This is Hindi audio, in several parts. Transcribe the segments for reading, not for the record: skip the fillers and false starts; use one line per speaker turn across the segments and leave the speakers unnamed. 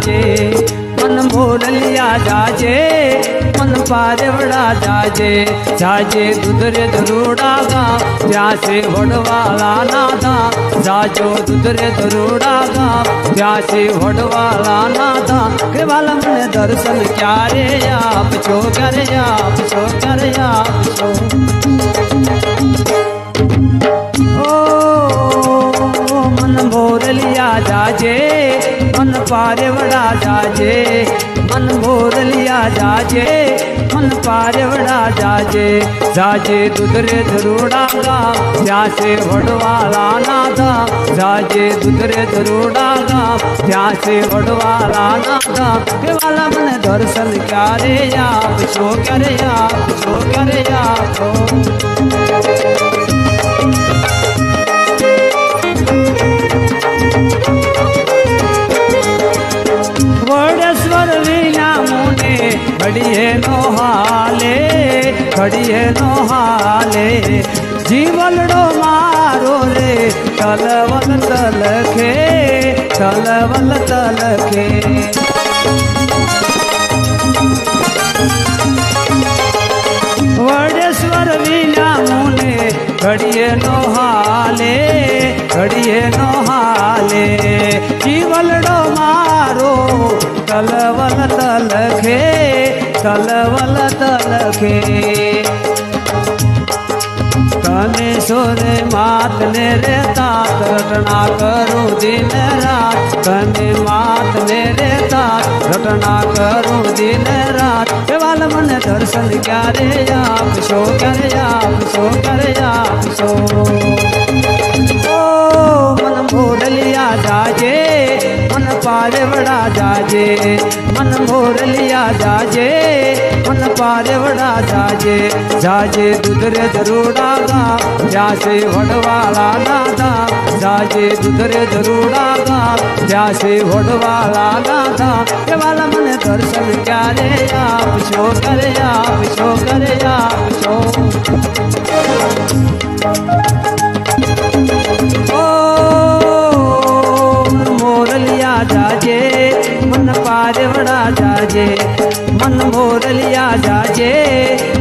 जाजे मन मोरलिया जाजे मन पारेवड़ा जाजे जाजे दुधरे धरूड़ा गाँव ત્યાં से વડવાલા નાથા જાજો દુધરે ધરૂડા ગામ ત્યાં से વડવાલા નાથા કે વાલા મને દર્શન ક્યારે આપજો ક્યારે આપજો ક્યારે આપજો मन मोरलिया जाजे मन पारेवड़ा जाजे मन मोरलिया जाजे मन पारेवड़ा जाजे जाजे दुधरे धरूड़ा गाँव ત્યાં से वडवाला नाथा जाजे दुधरे धरूड़ा गाँव ત્યાં से वडवाला नाथा के वाला मन दर्शन क्यारे आपशो क्यारे आपशो क्यारे आपो वडेश्वर वीना मुने घड़िए नो हाले घड़िए नो हाले जीवलड़ो मारो रे तलवल तलखे तलवल तलखे वडेश्वर वीना मुने घड़िए नो हाले घड़िए नो हाले जीवलड़ो मारो तलवल तलखे तलवल तलखे कने सोरे मात ने रे तात रटना करो दिन रात कने मात ने रे तात रटना करो दिन रात केवल मन दर्शन क्यारे आपशो क्यारे आपशो क्यारे आपशो मन मोरलिया जाजे मन पारेवड़ा जाजे मन मोरलिया जाजे मन पारेवड़ा जाजे जाजे दुधरे धरूड़ा गाँव ત્યાં से વડવાલા નાથા જાજે દુધરે ધરૂડા ગામ ત્યાં से વડવાલા નાથા કે વાલા મને દર્શન ક્યારે આપશો કરે આપશો કરે આપશો मोरलिया जाजे मन पारेवड़ा जाजे मन मोरलिया जाजे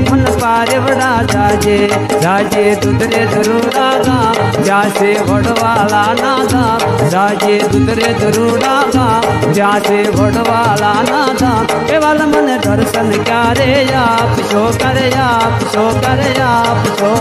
मन पारेवड़ा जाजे जाजे दुधरे धरूड़ा गाँव ત્યાં से वडवाला नाथा जाजे दुधरे धरूड़ा गाँव ત્યાં से वडवाला नाथा के वाला मन दर्शन क्यारे आपशो करे आपशो करे आपशो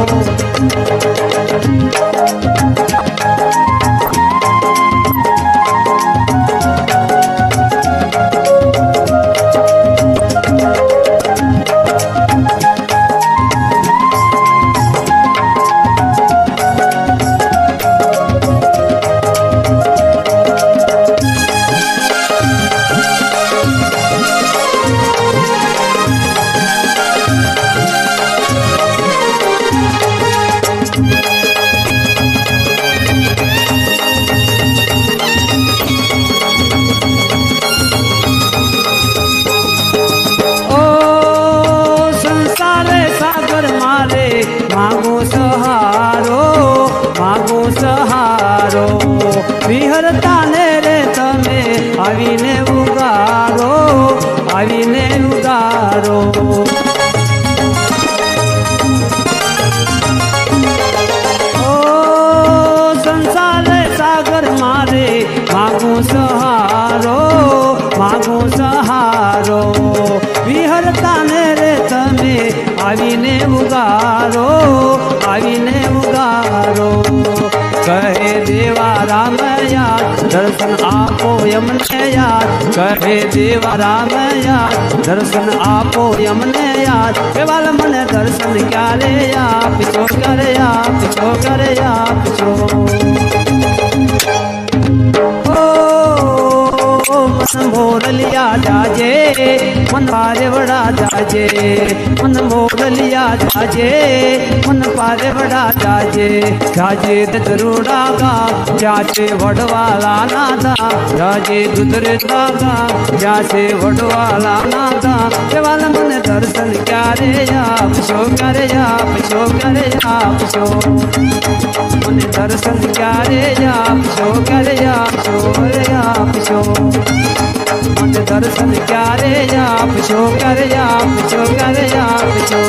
मागो सहारो विहरता ने रे तमे आवीने उगारो आवीने उगारो ओ संसार सागर मारे मागो सहारो विहरता ने रे तमे आवीने उगारो आवीने उगारो कहे देवा राम याद दर्शन आपो यमने याद कहे देवा राम याद दर्शन आपो यमने याद केवल मन दर्शन क्यारे आपशो करे आपशो करे आपशो मन मोरलिया जाजे मन पारेवड़ा जाजे मन मोरलिया जाजे मन पारेवड़ा जाजे जाजे धरूड़ा गाँव जाचे वडवाला नाथा जाजे दुधरे गाँव जाचे वडवाला नाथा केवल मन दर्शन क्यारे आपशो करे आपशो करे आपशो मन दर्शन क्यारे आपशो करे आपशो करे आपशो દર્શન ક્યારે આપશો, ક્યારે આપશો, ક્યારે આપશો.